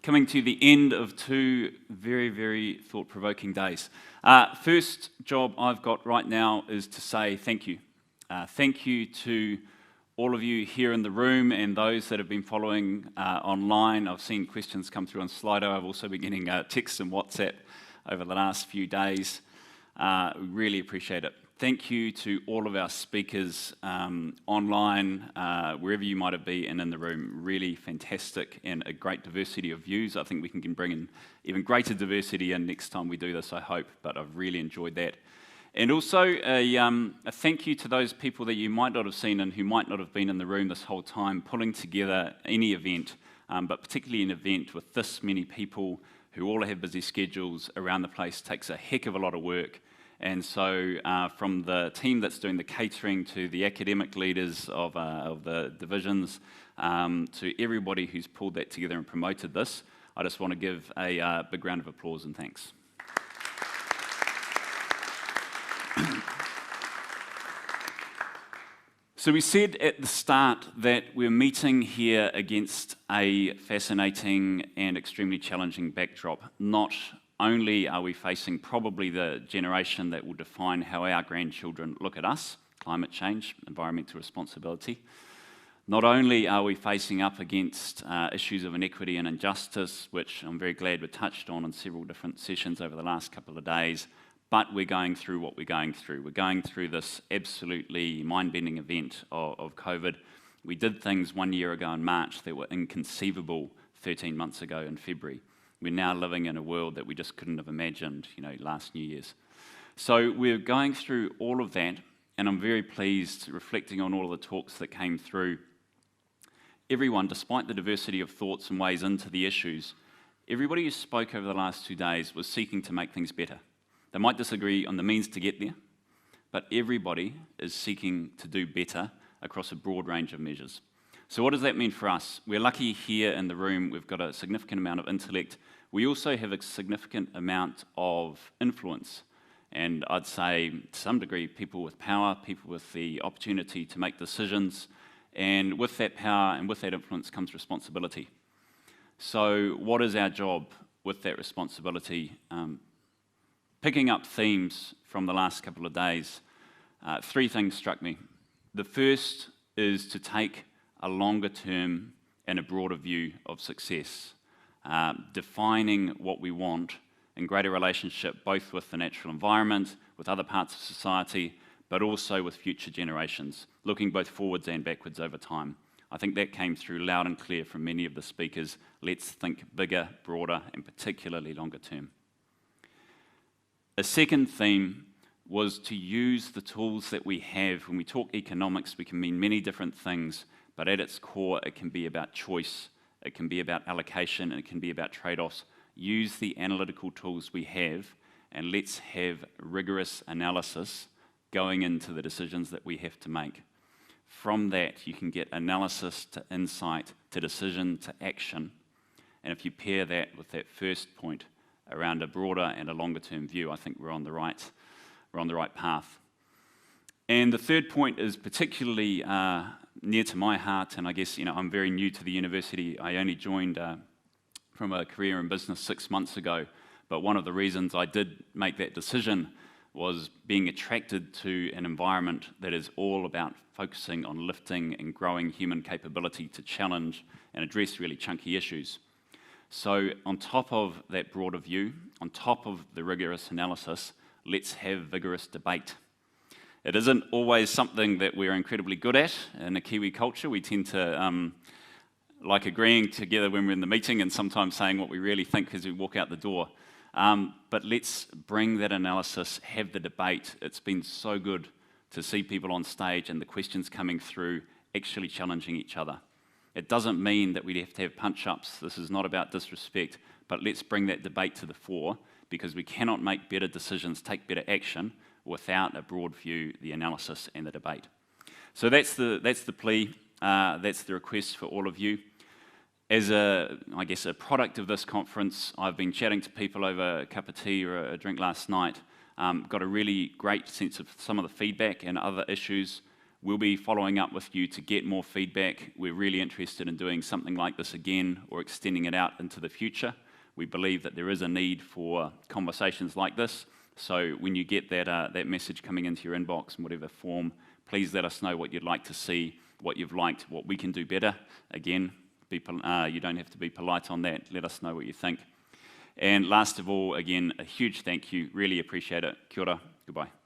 coming to the end of two very, very thought-provoking days. First job I've got right now is to say thank you. Thank you to all of you here in the room and those that have been following online. I've seen questions come through on Slido. I've also been getting texts and WhatsApp over the last few days. We really appreciate it. Thank you to all of our speakers online, wherever you might have been and in the room. Really fantastic and a great diversity of views. I think we can bring in even greater diversity in next time we do this, I hope, but I've really enjoyed that. And also a thank you to those people that you might not have seen and who might not have been in the room this whole time, pulling together any event, but particularly an event with this many people who all have busy schedules around the place takes a heck of a lot of work. And so from the team that's doing the catering to the academic leaders of the divisions to everybody who's pulled that together and promoted this, I just want to give a big round of applause and thanks. So we said at the start that we're meeting here against a fascinating and extremely challenging backdrop. Not only are we facing probably the generation that will define how our grandchildren look at us, climate change, environmental responsibility. Not only are we facing up against issues of inequity and injustice, which I'm very glad we touched on in several different sessions over the last couple of days, but we're going through what we're going through. We're going through this absolutely mind-bending event of COVID. We did things 1 year ago in March that were inconceivable 13 months ago in February. We're now living in a world that we just couldn't have imagined, last New Year's. So we're going through all of that, and I'm very pleased, reflecting on all of the talks that came through. Everyone, despite the diversity of thoughts and ways into the issues, everybody who spoke over the last 2 days was seeking to make things better. They might disagree on the means to get there, but everybody is seeking to do better across a broad range of measures. So what does that mean for us? We're lucky here in the room, we've got a significant amount of intellect. We also have a significant amount of influence. And I'd say, to some degree, people with power, people with the opportunity to make decisions. And with that power and with that influence comes responsibility. So what is our job with that responsibility? Picking up themes from the last couple of days, 3 things struck me. The first is to take a longer term and a broader view of success, defining what we want in greater relationship both with the natural environment, with other parts of society, but also with future generations, looking both forwards and backwards over time. I think that came through loud and clear from many of the speakers. Let's think bigger, broader, and particularly longer term. A second theme was to use the tools that we have. When we talk economics, we can mean many different things, but at its core, it can be about choice, it can be about allocation, and it can be about trade-offs. Use the analytical tools we have, and let's have rigorous analysis going into the decisions that we have to make. From that, you can get analysis to insight, to decision, to action. And if you pair that with that first point around a broader and a longer-term view, I think we're on the right path. And the third point is particularly near to my heart, and I guess I'm very new to the university. I only joined from a career in business 6 months ago, but one of the reasons I did make that decision was being attracted to an environment that is all about focusing on lifting and growing human capability to challenge and address really chunky issues. So on top of that broader view, on top of the rigorous analysis, let's have vigorous debate. It isn't always something that we're incredibly good at in a Kiwi culture. We tend to like agreeing together when we're in the meeting and sometimes saying what we really think as we walk out the door. But let's bring that analysis, have the debate. It's been so good to see people on stage and the questions coming through actually challenging each other. It doesn't mean that we have to have punch-ups. This is not about disrespect, but let's bring that debate to the fore because we cannot make better decisions, take better action without a broad view, the analysis and the debate. So that's the plea, that's the request for all of you. As a product of this conference, I've been chatting to people over a cup of tea or a drink last night, got a really great sense of some of the feedback and other issues. We'll be following up with you to get more feedback. We're really interested in doing something like this again or extending it out into the future. We believe that there is a need for conversations like this. So when you get that message coming into your inbox in whatever form, please let us know what you'd like to see, what you've liked, what we can do better. Again, you don't have to be polite on that. Let us know what you think. And last of all, again, a huge thank you. Really appreciate it. Kia ora. Goodbye.